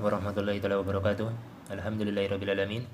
warahmatullahi wabarakatuh. Alhamdulillahirabbil alamin.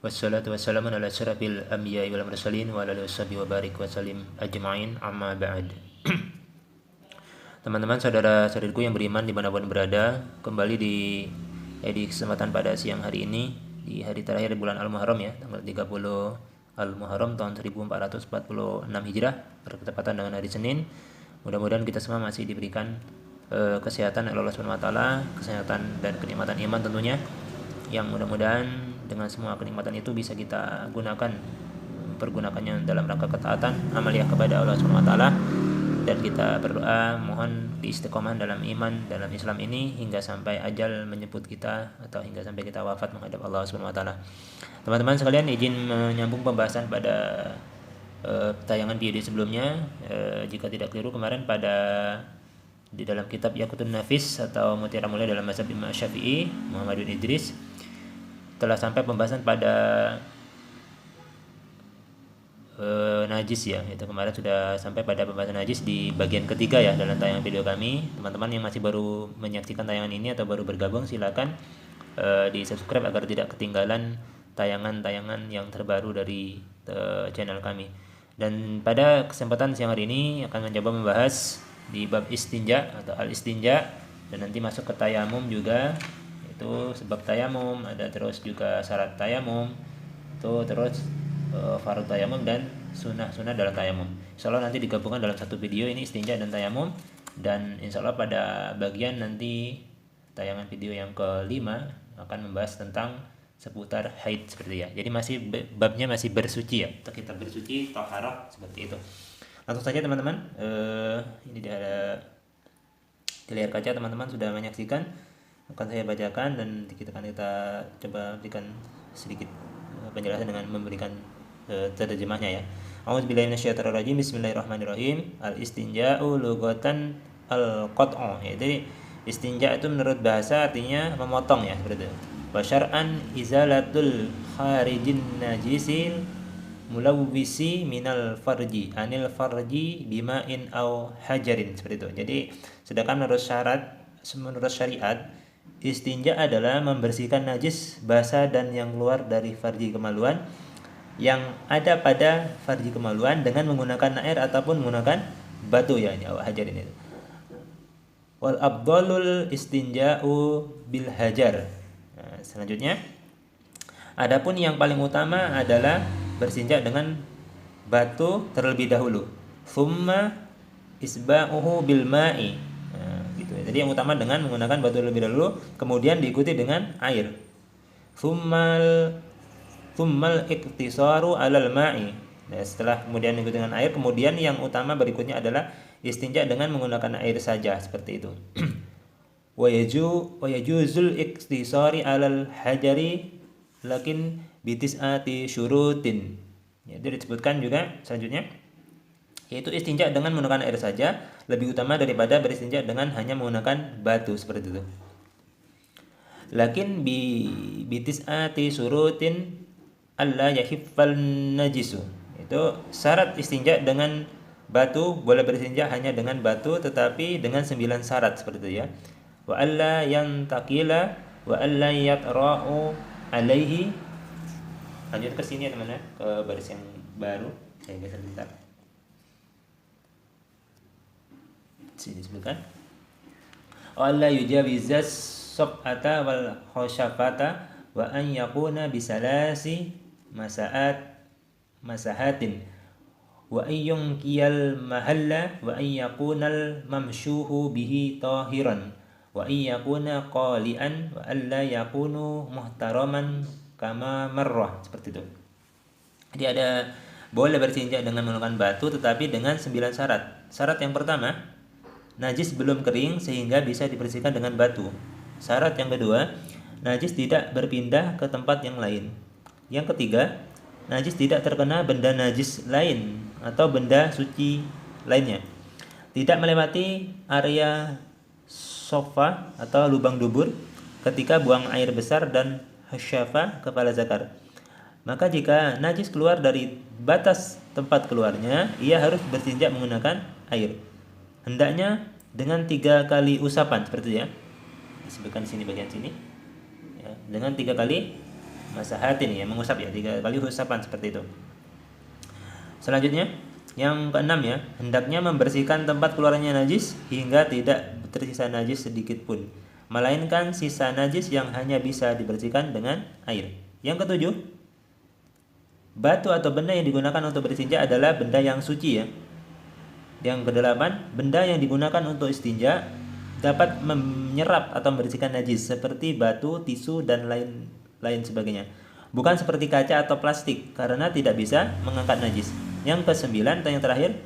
Wassalatu wassalamu ala asyrafil anbiya'i wal mursalin wa ala alihi washabihi wa barik wa salim ajma'in, amma ba'd. Teman-teman, saudara-saudariku yang beriman dimanapun berada, kembali di kesempatan pada siang hari ini, di hari terakhir bulan Al-Muharram ya, tanggal 30 Al-Muharram tahun 1446 Hijrah, bertepatan dengan hari Senin. Mudah-mudahan kita semua masih diberikan kesehatan oleh Allah SWT, kesehatan dan kenikmatan iman tentunya, yang mudah-mudahan dengan semua kenikmatan itu bisa kita pergunakannya dalam rangka ketaatan amaliyah kepada Allah SWT. Dan kita berdoa mohon istiqomah dalam iman, dalam Islam ini hingga sampai ajal menjemput kita atau hingga sampai kita wafat menghadap Allah SWT. Teman-teman sekalian, izin menyambung pembahasan pada tayangan video sebelumnya. Jika tidak keliru, kemarin di dalam kitab Yaqutun Nafis atau Mutiara Mulia dalam mazhab Imam Syafi'i, Muhammad bin Idris, telah sampai pembahasan pada najis ya. Itu kemarin sudah sampai pada pembahasan najis di bagian ketiga ya dalam tayangan video kami. Teman-teman yang masih baru menyaksikan tayangan ini atau baru bergabung, silakan di subscribe agar tidak ketinggalan tayangan-tayangan yang terbaru dari channel kami. Dan pada kesempatan siang hari ini akan mencoba membahas di bab istinja atau al-istinja, dan nanti masuk ke tayamum juga, itu sebab tayamum, ada terus juga syarat tayamum, itu terus fardu tayamum dan sunnah-sunnah dalam tayamum. Insyaallah nanti digabungkan dalam satu video ini, istinja dan tayamum. Dan insyaallah pada bagian nanti tayangan video yang kelima akan membahas tentang seputar haid seperti ya. Jadi babnya masih bersuci ya, atau kita bersuci taharah seperti itu. Langsung saja teman-teman, ini ada di layar kaca, teman-teman sudah menyaksikan, akan saya bacakan dan kita coba berikan sedikit penjelasan dengan memberikan terjemahnya ya. A'udzubillahi minasyaitonirrajim. Bismillahirrahmanirrahim. Al-istinja'u lughatan al-qat'u. Jadi istinja itu menurut bahasa artinya memotong ya, seperti itu. Wa syar'an izalatul kharijin najisil mulawwisi minal farji anil farji bima'in au hajarin, seperti itu. Jadi sedangkan menurut syariat, istinja adalah membersihkan najis basah dan yang keluar dari farji kemaluan, yang ada pada farji kemaluan dengan menggunakan air ataupun menggunakan batu ya, au hajarin itu. Wal afdalul istinja'u bil hajar. Nah, selanjutnya, adapun yang paling utama adalah berstinja dengan batu terlebih dahulu. Thumma isba'uhu bil ma'i. Nah, gitu. Jadi yang utama dengan menggunakan batu terlebih dahulu, kemudian diikuti dengan air. Thummal iktisaru 'alal ma'i. Nah, setelah kemudian diikuti dengan air, kemudian yang utama berikutnya adalah istinja dengan menggunakan air saja, seperti itu. Wa yajuzul iktisari 'alal hajari lakin bitis'ati syurutin. Itu disebutkan juga selanjutnya, yaitu istinja dengan menggunakan air saja lebih utama daripada beristinja dengan hanya menggunakan batu, seperti itu. Lakin bitis'ati syurutin alla yahiffal najisu. Itu syarat istinja dengan batu, boleh beristinja hanya dengan batu tetapi dengan 9 syarat, seperti itu ya. Wa alla yantakila wa alla yatra'u alaihi. Lanjut ke sini ya teman-teman, ke baris yang baru. Saya geser bentar. Sini disebutkan. Alla yujawizas sab'ata wal khosyafata wa an yakuna bisalasi masahatin wa ayyun kiyal mahalla wa an yakunal mamshuhu bihi tahiran wa an yakuna qali'an wa alla yakunu muhtaraman kama marrah, seperti itu. Jadi boleh berstinja dengan menggunakan batu tetapi dengan 9 syarat. Syarat yang pertama, najis belum kering sehingga bisa dibersihkan dengan batu. Syarat yang kedua, najis tidak berpindah ke tempat yang lain. Yang ketiga, najis tidak terkena benda najis lain atau benda suci lainnya. Tidak melewati area sofa atau lubang dubur ketika buang air besar dan hasyafa, kepala zakar. Maka jika najis keluar dari batas tempat keluarnya, ia harus berstinja menggunakan air. Hendaknya dengan 3 kali usapan, seperti itu ya. Disebutkan di sini bagian sini. ya, dengan 3 kali masahatin ya, mengusap ya, 3 kali usapan seperti itu. Selanjutnya yang keenam ya, hendaknya membersihkan tempat keluarnya najis hingga tidak tersisa najis sedikit pun, melainkan sisa najis yang hanya bisa dibersihkan dengan air. Yang ketujuh, batu atau benda yang digunakan untuk beristinja adalah benda yang suci ya. Yang kedelapan, benda yang digunakan untuk istinja dapat menyerap atau membersihkan najis seperti batu, tisu dan lain sebagainya. Bukan seperti kaca atau plastik karena tidak bisa mengangkat najis. Yang kesembilan atau yang terakhir,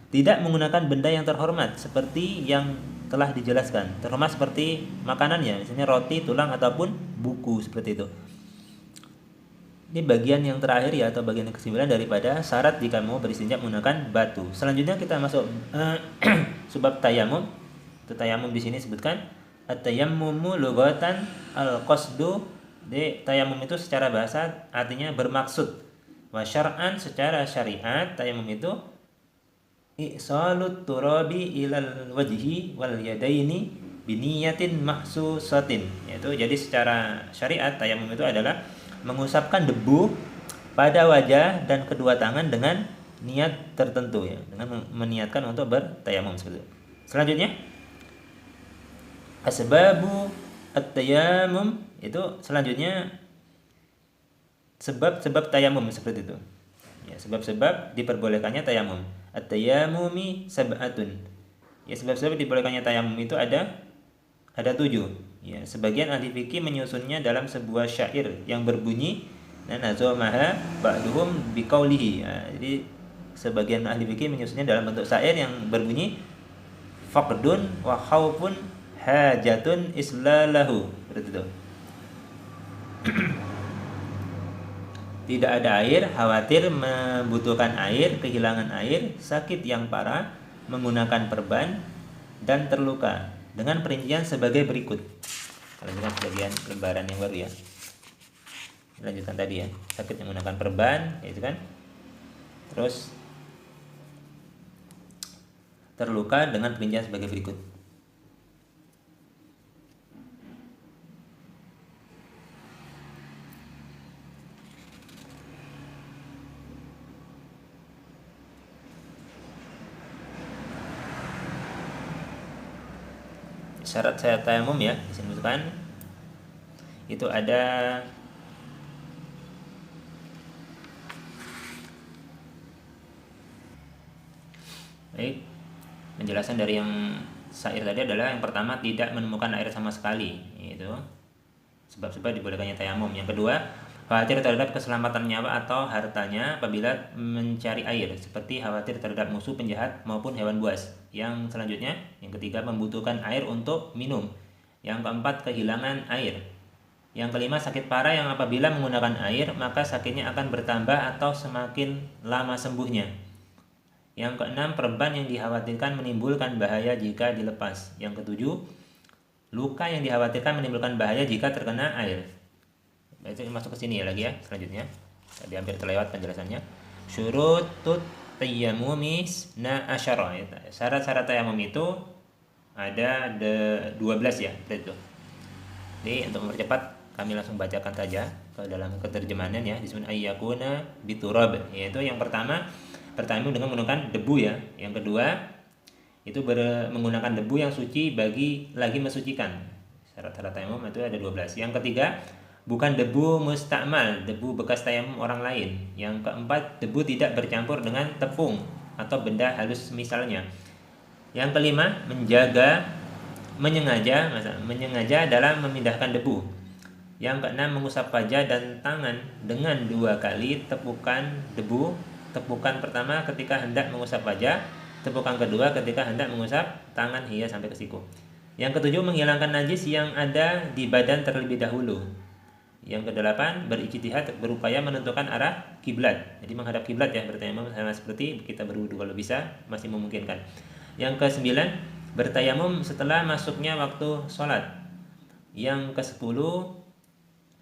tidak menggunakan benda yang terhormat seperti yang telah dijelaskan. Terhormat seperti makanannya, misalnya roti, tulang ataupun buku seperti itu. Ini bagian yang terakhir ya, atau bagian yang ke-9 daripada syarat jika mau beristinja menggunakan batu. Selanjutnya kita masuk sebab tayamum. Itu tayamum di sini sebutkan at-tayammumu lughatan al-qasdu. Jadi tayamum itu secara bahasa artinya bermaksud. Wa syar'an secara syariat tayamum itu i'salut turabi ilal wajhi wal yadaini biniyatin mahsusatin. Yaitu jadi secara syariat tayamum itu adalah mengusapkan debu pada wajah dan kedua tangan dengan niat tertentu ya, dengan meniatkan untuk bertayamum seperti itu. Selanjutnya asbabu at-tayammum, itu selanjutnya sebab-sebab tayamum seperti itu. Ya, sebab-sebab diperbolehkannya tayamum. At-tayammumi sab'atun. Ya, sebab-sebab diperbolehkannya tayamum itu ada 7. Ya, sebagian ahli fikih menyusunnya dalam sebuah syair yang berbunyi nazamaha ba'duhum biqaulihi. Ya, jadi sebagian ahli fikih menyusunnya dalam bentuk syair yang berbunyi faqdun wa khaufun hajatun islalahu. Seperti itu. Tidak ada air, khawatir membutuhkan air, kehilangan air, sakit yang parah, menggunakan perban dan terluka. Dengan perincian sebagai berikut. Lanjutkan sebagian lembaran yang baru ya. Lanjutkan tadi ya, sakit yang menggunakan perban, itu kan. Terus terluka dengan perincian sebagai berikut. Syarat-syarat tayamum ya disebutkan itu ada baik. Penjelasan dari yang syair tadi adalah yang pertama tidak menemukan air sama sekali, itu sebab-sebab dibolehkannya tayamum. Yang kedua, khawatir terhadap keselamatan nyawa atau hartanya apabila mencari air, seperti khawatir terhadap musuh penjahat maupun hewan buas. Yang selanjutnya, yang ketiga, membutuhkan air untuk minum. Yang keempat, kehilangan air. Yang kelima, sakit parah yang apabila menggunakan air maka sakitnya akan bertambah atau semakin lama sembuhnya. Yang keenam, perban yang dikhawatirkan menimbulkan bahaya jika dilepas. Yang ketujuh, luka yang dikhawatirkan menimbulkan bahaya jika terkena air. Itu masuk ke sini ya lagi ya selanjutnya. Tadi hampir terlewat penjelasannya. Syurutut tayammumi na asyara. Syarat-syarat tayamum itu ada 12 ya, itu. Jadi untuk mempercepat kami langsung bacakan saja ke dalam keterjemahan ya. Disebut ayyakuna biturab, yaitu yang pertama bertayamum dengan menggunakan debu ya. Yang kedua itu menggunakan debu yang suci bagi lagi mensucikan. Syarat-syarat tayamum itu ada 12. Yang ketiga, bukan debu mustakmal, debu bekas tayamum orang lain. Yang keempat, debu tidak bercampur dengan tepung atau benda halus misalnya. Yang kelima, menyengaja dalam memindahkan debu. Yang keenam, mengusap wajah dan tangan dengan 2 kali tepukan debu. Tepukan pertama ketika hendak mengusap wajah, tepukan kedua ketika hendak mengusap tangan hingga sampai ke siku. Yang ketujuh, menghilangkan najis yang ada di badan terlebih dahulu. Yang kedelapan, berijtihad, berupaya menentukan arah kiblat. Jadi menghadap kiblat ya, bertayamum sama seperti kita berwudu kalau bisa, masih memungkinkan. Yang kesembilan, bertayamum setelah masuknya waktu sholat. Yang ke-10,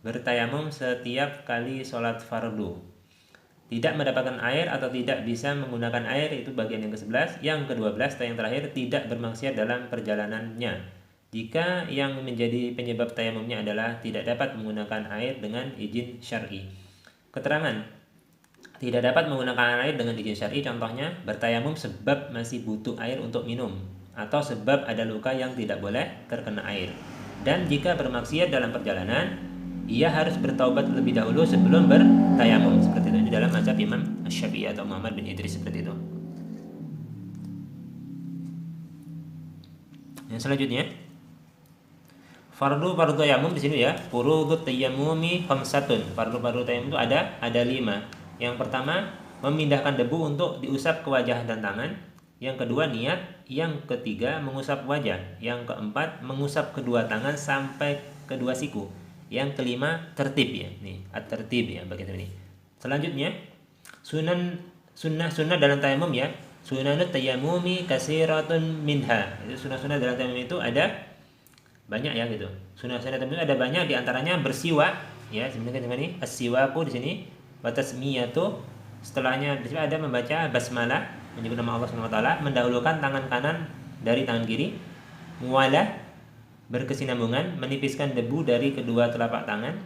bertayamum setiap kali sholat fardu. Tidak mendapatkan air atau tidak bisa menggunakan air, itu bagian yang ke-11. Yang ke-12 atau yang terakhir, tidak bermaksiat dalam perjalanannya. jika yang menjadi penyebab tayamumnya adalah tidak dapat menggunakan air dengan izin syar'i. Keterangan tidak dapat menggunakan air dengan izin syar'i contohnya bertayamum sebab masih butuh air untuk minum atau sebab ada luka yang tidak boleh terkena air. Dan jika bermaksiat dalam perjalanan, ia harus bertaubat lebih dahulu sebelum bertayamum. Seperti itu. Ini dalam mazhab Imam Syafi'i atau Muhammad bin Idris seperti itu. Yang selanjutnya, fardu tayamum di sini ya. Furudut tayammumi khamsatun. Fardu tayamum itu ada 5. Yang pertama, memindahkan debu untuk diusap ke wajah dan tangan. Yang kedua, niat. Yang ketiga, mengusap wajah. Yang keempat, mengusap kedua tangan sampai kedua siku. Yang kelima, tertib ya. Nih, at-tertib ya bagian ini. Selanjutnya, sunnah dalam tayamum ya. Sunanut tayammumi kasiratun minha. Itu sunnah dalam tayamum itu ada banyak ya gitu. Sunnah tayamum itu ada banyak, di antaranya bersiwak ya. Sebenarnya ini as-siwaku di sini wa tasmiyatu. Setelahnya di sini ada membaca basmalah, menyebut nama Allah Subhanahu wa taala, mendahulukan tangan kanan dari tangan kiri. Muwalah, berkesinambungan, menipiskan debu dari kedua telapak tangan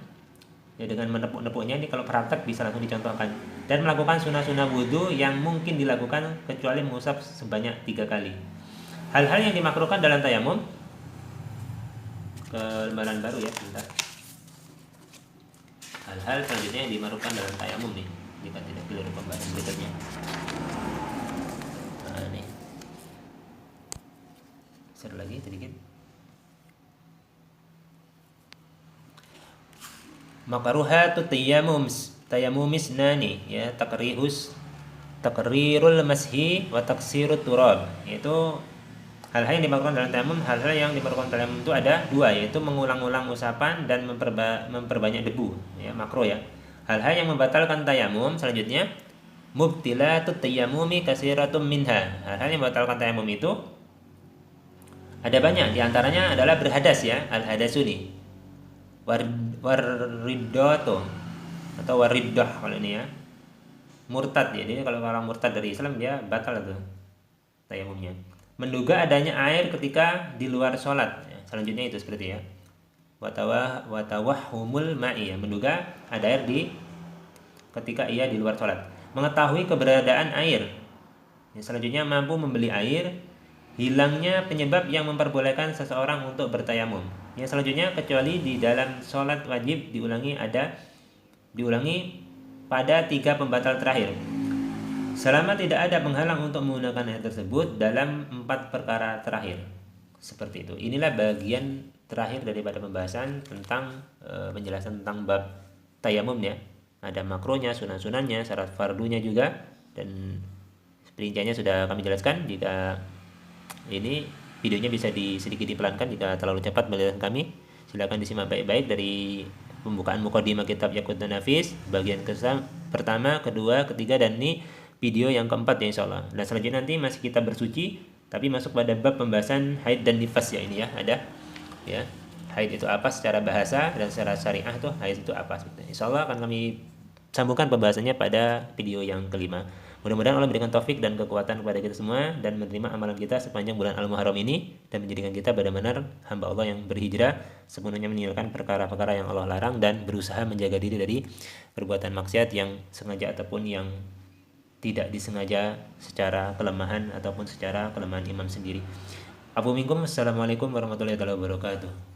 ya dengan menepuk-nepuknya. Ini kalau praktek bisa langsung dicontohkan. Dan melakukan sunnah wudhu yang mungkin dilakukan kecuali mengusap sebanyak 3 kali. Hal-hal yang dimakruhkan dalam tayamum, ke lembaran baru ya sebentar. Hal-hal selanjutnya yang dimakruhkan dalam tayamum nih, jika tidak keliru pembahasan berikutnya. Nah, nih. Share lagi sedikit. Makruhatut tayamumis nani ya, takrirul mashi wa taksirut turab. Itu hal-hal yang dimakruhkan dalam tayamum. Hal-hal yang dimakruhkan dalam tayamum itu ada 2, yaitu mengulang-ulang usapan dan memperbanyak debu ya, makruh ya. Hal-hal yang membatalkan tayamum selanjutnya, mubtilatut tayammumi kasiratun minha. Hal-hal yang membatalkan tayamum itu ada banyak, di antaranya adalah berhadas ya, al-hadasuni, wariddato atau wariddah kalau ini ya, murtad ya. Jadi kalau orang murtad dari Islam dia batal itu tayamumnya. Menduga adanya air ketika di luar sholat ya. Selanjutnya itu seperti ya, watawahumul ma'i ya, menduga ada air ketika ia di luar sholat. Mengetahui keberadaan air ya. Selanjutnya mampu membeli air. Hilangnya penyebab yang memperbolehkan seseorang untuk bertayamum. Yang selanjutnya, kecuali di dalam sholat wajib diulangi pada 3 pembatal terakhir. Selama tidak ada penghalang untuk menggunakan air tersebut dalam 4 perkara terakhir. Seperti itu. Inilah bagian terakhir daripada pembahasan tentang menjelaskan tentang bab tayamum ya. Ada makronya, sunan-sunannya, syarat fardunya juga, dan perinciannya sudah kami jelaskan. Jika ini videonya bisa sedikit dipelankan jika terlalu cepat melihat kami. Silakan disimak baik-baik dari pembukaan mukadimah kitab Yaqutun Nafis bagian pertama, kedua, ketiga, dan ini video yang keempat ya insyaallah. Dan selanjutnya nanti masih kita bersuci tapi masuk pada bab pembahasan haid dan nifas ya. Ini ya ada ya, haid itu apa secara bahasa dan secara syariah tuh haid itu apa. Insyaallah akan kami sambungkan pembahasannya pada video yang kelima. Mudah-mudahan Allah berikan taufik dan kekuatan kepada kita semua dan menerima amalan kita sepanjang bulan Al-Muharram ini dan menjadikan kita benar-benar hamba Allah yang berhijrah, sepenuhnya meninggalkan perkara-perkara yang Allah larang dan berusaha menjaga diri dari perbuatan maksiat yang sengaja ataupun yang tidak disengaja secara kelemahan ataupun secara kelemahan imam sendiri. Afu minkum, assalamualaikum warahmatullahi wabarakatuh.